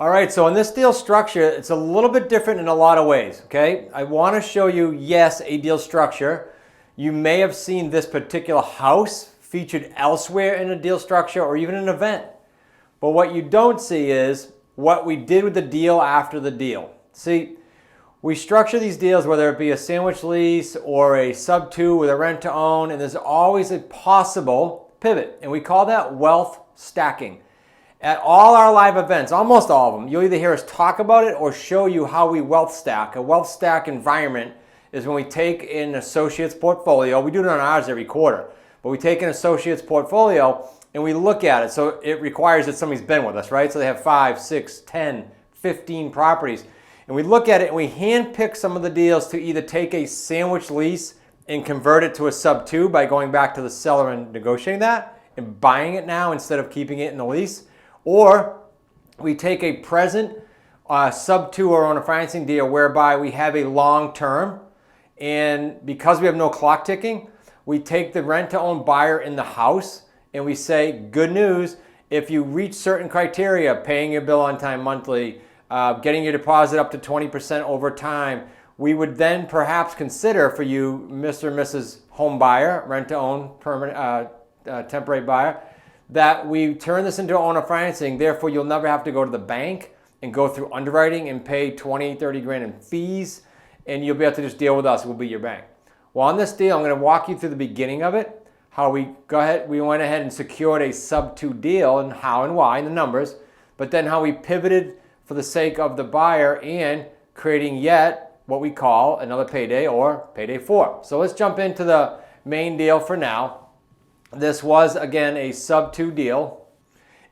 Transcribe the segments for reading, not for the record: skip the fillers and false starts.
All right, so in this deal structure, it's a little bit different in a lot of ways, okay? I want to show you, yes, a deal structure. You may have seen this particular house featured elsewhere in a deal structure or even an event. But what you don't see is what we did with the deal after the deal. See, we structure these deals, whether it be a sandwich lease or a sub-2 with a rent to own, and there's always a possible pivot, and we call that wealth stacking. At all our live events, almost all of them, you'll either hear us talk about it or show you how we wealth stack. A wealth stack environment is when we take an associate's portfolio. We do it on ours every quarter, but we take an associate's portfolio and we look at it. So it requires that somebody's been with us, right? So they have 5, 6, 10, 15 properties. And we look at it and we handpick some of the deals to either take a sandwich lease and convert it to a sub-2 by going back to the seller and negotiating that and buying it now instead of keeping it in the lease. Or we take a present sub-2 or owner financing deal whereby we have a long term, and because we have no clock ticking, we take the rent-to-own buyer in the house and we say, good news, if you reach certain criteria, paying your bill on time monthly, getting your deposit up to 20% over time, we would then perhaps consider for you, Mr. and Mrs. home buyer, rent-to-own permanent temporary buyer, that we turn this into owner financing. Therefore, you'll never have to go to the bank and go through underwriting and pay 20, 30 grand in fees, and you'll be able to just deal with us. We'll be your bank. Well, on this deal, I'm going to walk you through the beginning of it, how we went ahead and secured a sub-2 deal and how and why and the numbers, but then how we pivoted for the sake of the buyer and creating yet what we call another payday or payday 4. So let's jump into the main deal for now. This was, again, a sub-2 deal.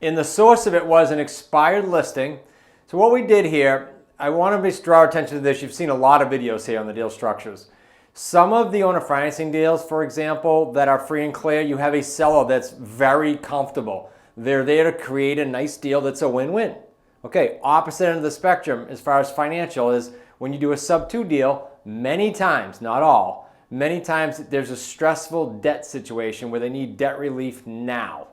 And the source of it was an expired listing. So what we did here, I want to draw attention to this. You've seen a lot of videos here on the deal structures. Some of the owner financing deals, for example, that are free and clear, you have a seller that's very comfortable. They're there to create a nice deal that's a win-win. Okay, opposite end of the spectrum as far as financial is when you do a sub-2 deal, many times, not all, many times there's a stressful debt situation where they need debt relief now,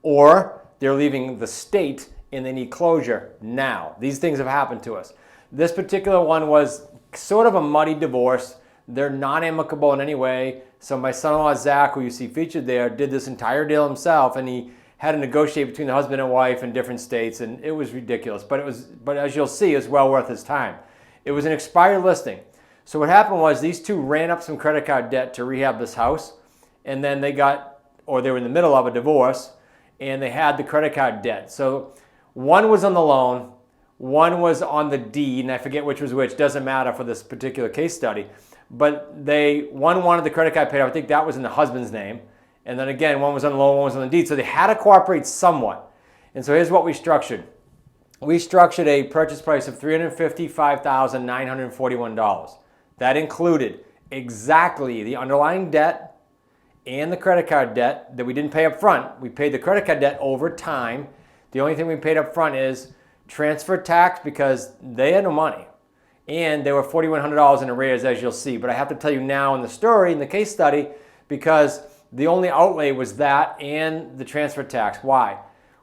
or they're leaving the state and they need closure now. These things have happened to us. This particular one was sort of a muddy divorce. They're not amicable in any way. So my son-in-law, Zach, who you see featured there, did this entire deal himself, and he had to negotiate between the husband and wife in different states, and it was ridiculous. But as you'll see, it's well worth his time. It was an expired listing. So what happened was these two ran up some credit card debt to rehab this house, and then they were in the middle of a divorce, and they had the credit card debt. So one was on the loan, one was on the deed, and I forget which was which, doesn't matter for this particular case study. But one wanted the credit card paid off, I think that was in the husband's name, and then again, one was on the loan, one was on the deed. So they had to cooperate somewhat. And so here's what we structured. We structured a purchase price of $355,941. That included exactly the underlying debt and the credit card debt that we didn't pay up front. We paid the credit card debt over time. The only thing we paid up front is transfer tax because they had no money. And they were $4,100 in arrears, as you'll see. But I have to tell you now in the story, in the case study, because the only outlay was that and the transfer tax. Why?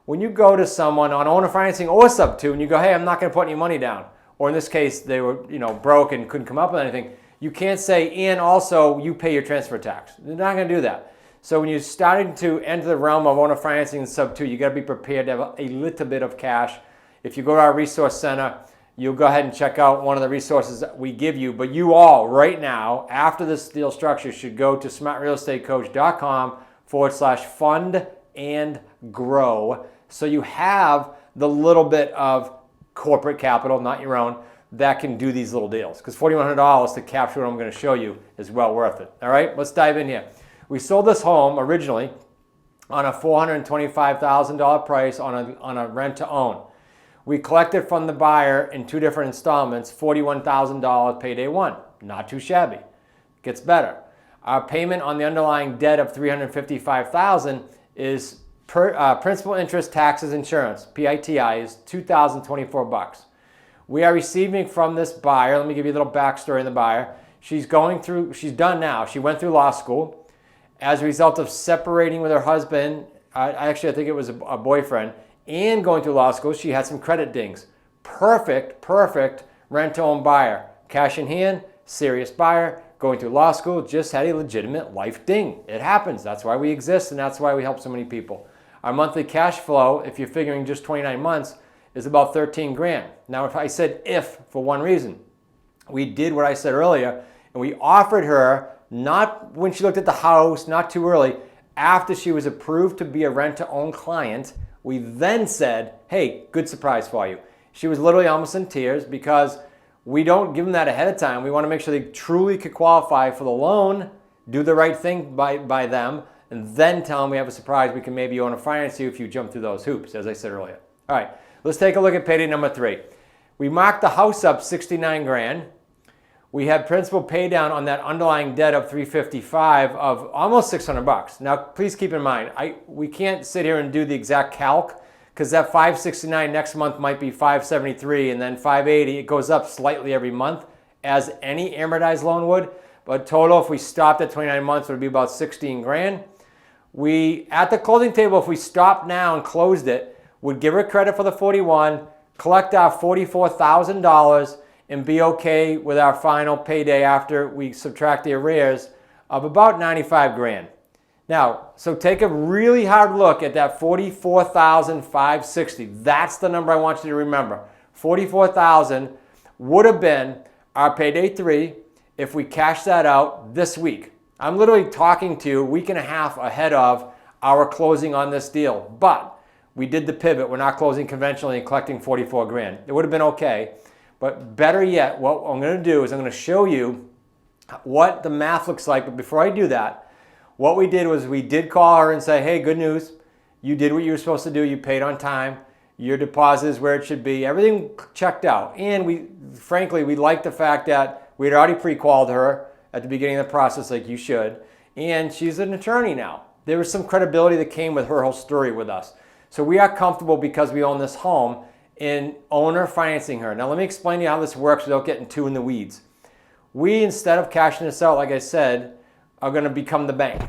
When you go to someone on owner financing or sub-2 and you go, hey, I'm not going to put any money down, or in this case, they were broke and couldn't come up with anything, you can't say, and also you pay your transfer tax. They're not going to do that. So when you're starting to enter the realm of owner financing and sub-2, you got to be prepared to have a little bit of cash. If you go to our resource center, you'll go ahead and check out one of the resources that we give you. But you all, right now, after this deal structure, should go to smartrealestatecoach.com/fund and grow. So you have the little bit of corporate capital, not your own, that can do these little deals. Because $4,100 to capture what I'm going to show you is well worth it. All right, let's dive in here. We sold this home originally on a $425,000 price on a rent to own. We collected from the buyer in 2 different installments, $41,000 payday 1. Not too shabby. Gets better. Our payment on the underlying debt of $355,000 is principal, interest, taxes, insurance, PITI, is $2,024. We are receiving from this buyer, let me give you a little backstory on the buyer. She's done now. She went through law school. As a result of separating with her husband, I think it was a boyfriend, and going through law school, she had some credit dings. perfect rent-to-own buyer. Cash in hand, serious buyer, going through law school, just had a legitimate life ding. It happens. That's why we exist, and that's why we help so many people. Our monthly cash flow, if you're figuring just 29 months, is about 13 grand. Now, if I said if for one reason, we did what I said earlier, and we offered her, not when she looked at the house, not too early, after she was approved to be a rent-to-own client, we then said, hey, good surprise for you. She was literally almost in tears because we don't give them that ahead of time. We want to make sure they truly could qualify for the loan, do the right thing by them, and then tell them we have a surprise. We can maybe owner finance you if you jump through those hoops, as I said earlier. All right, let's take a look at payday number 3. We marked the house up 69 grand. We had principal pay down on that underlying debt of 355 of almost 600 bucks. Now, please keep in mind, we can't sit here and do the exact calc because that 569 next month might be 573 and then 580. It goes up slightly every month as any amortized loan would. But total, if we stopped at 29 months, it would be about 16 grand. We, at the closing table, if we stopped now and closed it, would give her credit for the 41, collect our $44,000, and be okay with our final payday after we subtract the arrears of about 95 grand. Now, so take a really hard look at that 44,560. That's the number I want you to remember. 44,000 would have been our payday 3 if we cash that out this week. I'm literally talking to you a week and a half ahead of our closing on this deal, but we did the pivot. We're not closing conventionally and collecting 44 grand. It would have been okay. But better yet, what I'm going to do is I'm going to show you what the math looks like. But before I do that, what we did was we did call her and say, hey, good news. You did what you were supposed to do. You paid on time. Your deposit is where it should be. Everything checked out. And frankly, we liked the fact that we had already pre-qualified her at the beginning of the process like you should. And she's an attorney now. There was some credibility that came with her whole story with us. So we are comfortable because we own this home in owner financing her. Now let me explain to you how this works without getting too in the weeds. We, instead of cashing this out, like I said, are going to become the bank.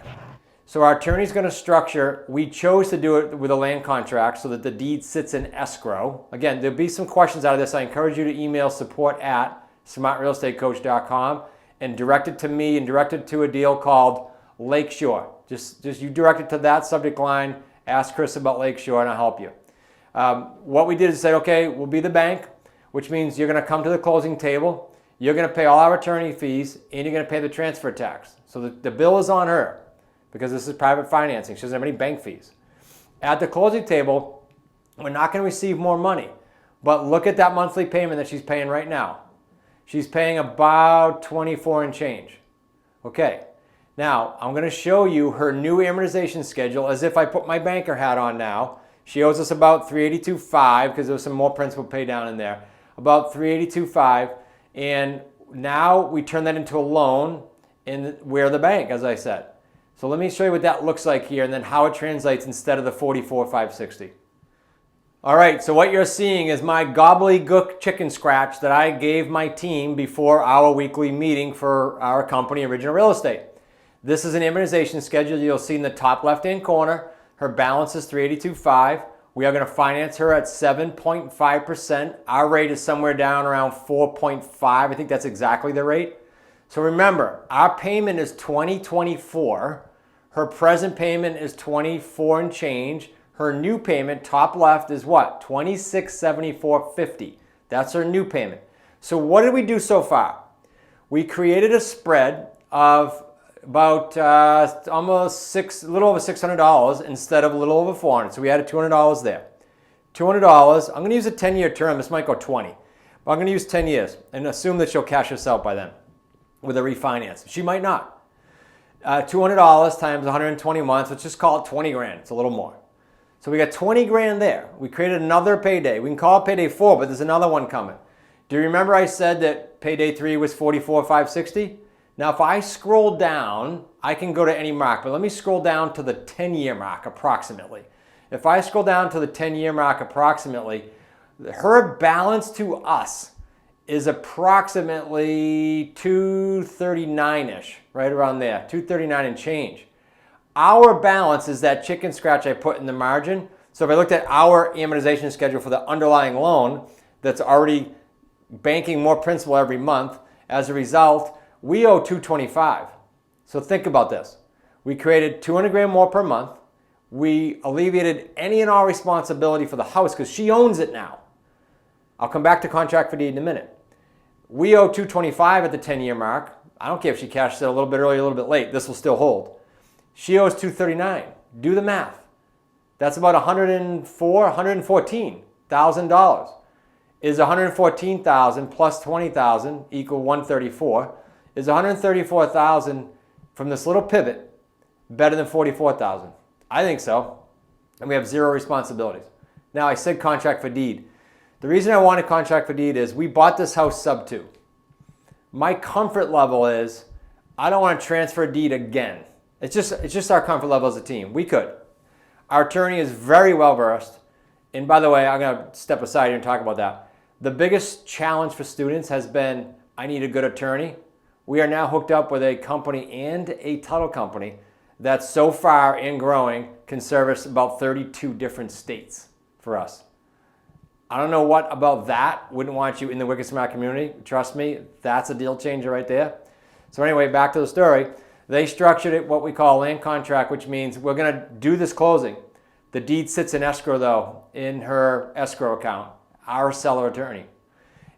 So our attorney's going to structure, we chose to do it with a land contract so that the deed sits in escrow. Again, there'll be some questions out of this. I encourage you to email support@smartrealestatecoach.com and direct it to me and direct it to a deal called Lakeshore. Just you direct it to that subject line, ask Chris about Lakeshore and I'll help you. What we did is say, okay, we'll be the bank, which means you're going to come to the closing table, you're going to pay all our attorney fees, and you're going to pay the transfer tax. So the bill is on her because this is private financing. She doesn't have any bank fees. At the closing table, we're not going to receive more money, but look at that monthly payment that she's paying right now. She's paying about 24 and change. Okay, now I'm going to show you her new amortization schedule as if I put my banker hat on now. She owes us about $382.5 because there was some more principal pay down in there. About $382.5, and now we turn that into a loan, and we're the bank, as I said. So let me show you what that looks like here, and then how it translates instead of the $44,560. All right, so what you're seeing is my gobbledygook chicken scratch that I gave my team before our weekly meeting for our company, Original Real Estate. This is an amortization schedule you'll see in the top left-hand corner. Her balance is $382.5. We are going to finance her at 7.5%. Our rate is somewhere down around 4.5. I think that's exactly the rate. So remember, our payment is $20.24. Her present payment is $24 and change. Her new payment, top left, is what? $26.74.50. That's her new payment. So what did we do so far? We created a spread of about almost a little over $600 instead of a little over $400. So we added $200 there. $200. I'm going to use a 10-year term. This might go 20, but I'm going to use 10 years and assume that she'll cash this out by then with a refinance. She might not. $200 times 120 months. Let's just call it 20 grand. It's a little more. So we got 20 grand there. We created another payday. We can call it payday 4, but there's another one coming. Do you remember I said that payday 3 was $44,560? Now, if I scroll down, I can go to any mark, but let me scroll down to the 10-year mark approximately. If I scroll down to the 10-year mark approximately, her balance to us is approximately $239-ish, right around there, $239 and change. Our balance is that chicken scratch I put in the margin. So if I looked at our amortization schedule for the underlying loan, that's already banking more principal every month. As a result, we owe $225. So think about this. We created $200,000 more per month. We alleviated any and all responsibility for the house because she owns it now. I'll come back to contract for deed in a minute. We owe $225 at the 10-year mark. I don't care if she cashes it a little bit early, a little bit late. This will still hold. She owes $239. Do the math. That's about $114,000. Is $114,000 plus $20,000 equal $134? Is $134,000 from this little pivot better than $44,000? I think so. And we have zero responsibilities. Now, I said contract for deed. The reason I wanted contract for deed is we bought this house sub 2. My comfort level is I don't want to transfer a deed again. It's just our comfort level as a team. We could. Our attorney is very well versed. And by the way, I'm going to step aside here and talk about that. The biggest challenge for students has been, I need a good attorney. We are now hooked up with a company and a title company that so far and growing can service about 32 different states for us. I don't know what about that wouldn't want you in the Wicked Smart community. Trust me, that's a deal changer right there. So anyway, back to the story. They structured it what we call a land contract, which means we're going to do this closing. The deed sits in escrow, though, in her escrow account, our seller attorney.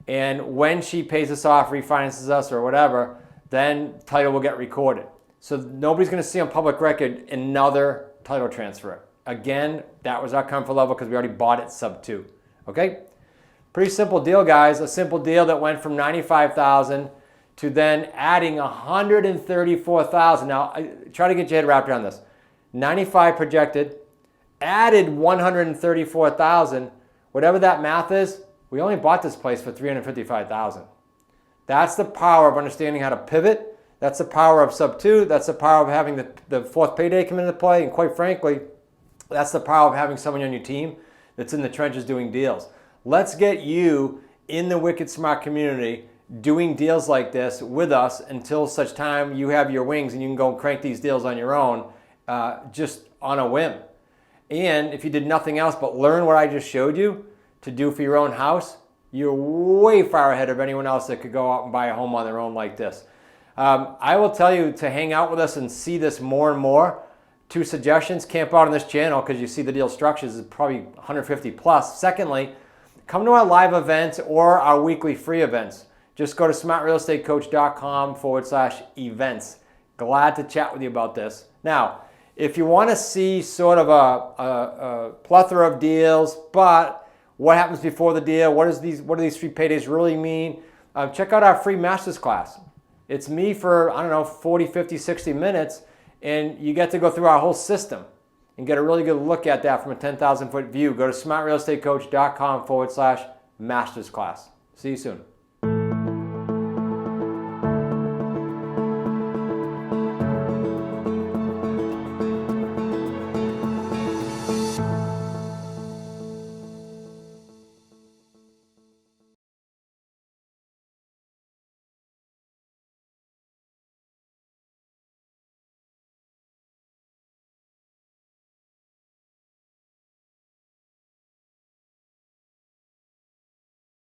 And when she pays us off, refinances us or whatever, then title will get recorded. So nobody's going to see on public record another title transfer. Again, that was our comfort level because we already bought it sub 2. Okay? Pretty simple deal, guys. A simple deal that went from $95,000 to then adding $134,000. Now, I try to get your head wrapped around this. 95 projected, added $134,000. Whatever that math is, we only bought this place for $355,000. That's the power of understanding how to pivot. That's the power of sub 2. That's the power of having the fourth payday come into play. And quite frankly, that's the power of having someone on your team that's in the trenches doing deals. Let's get you in the Wicked Smart community doing deals like this with us until such time you have your wings and you can go and crank these deals on your own just on a whim. And if you did nothing else but learn what I just showed you to do for your own house, you're way far ahead of anyone else that could go out and buy a home on their own like this. I will tell you to hang out with us and see this more and more. 2 suggestions: camp out on this channel because you see the deal structures is probably 150 plus. Secondly, come to our live events or our weekly free events. Just go to smartrealestatecoach.com/events. Glad to chat with you about this. Now, if you want to see sort of a plethora of deals, but what happens before the deal, what do these free paydays really mean, check out our free master's class. It's me for, I don't know, 40, 50, 60 minutes, and you get to go through our whole system and get a really good look at that from a 10,000 foot view. Go to smartrealestatecoach.com/master's class. See you soon.